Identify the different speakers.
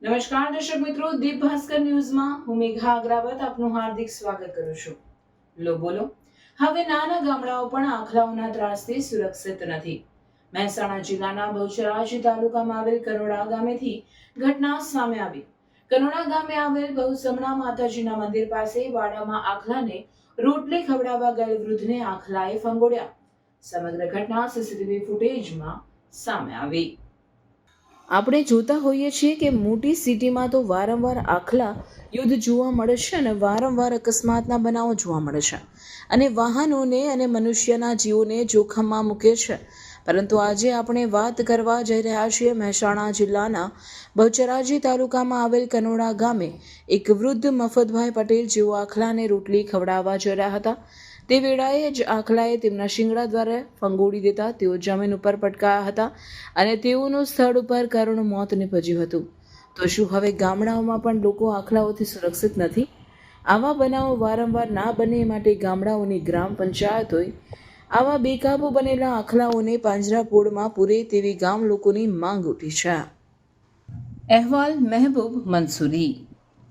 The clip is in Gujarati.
Speaker 1: નમસ્કાર દર્શક મિત્રો, દીપ ભાસ્કર ન્યૂઝમાં હું મેઘા અગ્રાવત આપનું હાર્દિક સ્વાગત કરું છું. લો બોલો. હવે નાના ગામડાઓ પણ આખલાઓના ત્રાસથી સુરક્ષિત નથી. મહેસાણા જિલ્લાના બહુચરાજી તાલુકામાં આવેલ કનોડા ગામેથી ઘટના સામે આવી. કનોડા ગામે આવેલ બહુસમણા માતાજીના મંદિર પાસે વાડામાં આખલાને રોટલી ખવડાવવા ગયેલ વૃદ્ધને આખલાએ ફંગોળ્યા. સમગ્ર ઘટના સીસીટીવી ફૂટેજમાં સામે આવી. આપણે જોતા હોઈએ છીએ કે મોટી સિટીમાં તો વારંવાર આખલા યુદ્ધ જોવા મળે છે અને વારંવાર અકસ્માતના બનાવો જોવા મળે છે અને વાહનોને અને મનુષ્યના જીવોને જોખમમાં મૂકે છે. પરંતુ આજે આપણે વાત કરવા જઈ રહ્યા છીએ મહેસાણા જિલ્લાના બહુચરાજી તાલુકામાં આવેલ કનોડા ગામે એક વૃદ્ધ મફતભાઈ પટેલ જેઓ આખલાને રોટલી ખવડાવવા જઈ રહ્યા હતા. તે વેળાએ જ આખલાએ તેમના શિંગડા દ્વારા ફંગોળી દેતા તેઓ જમીન ઉપર પટકાયા હતા અને તેઓનું સ્થળ ઉપર કરુણ મોત નીપજ્યું હતું. તો શું હવે ગામડાઓમાં પણ લોકો આખલાઓથી સુરક્ષિત નથી? આવા બનાવો વારંવાર ના બને એ માટે ગામડાઓની ગ્રામ પંચાયતોએ આવા બેકાબુ બનેલા આખલાઓને પાંજરાપોળમાં પૂરે તેવી ગામ લોકોની માંગ ઉઠી છે. અહેવાલ મહેબૂબ મંસૂરી.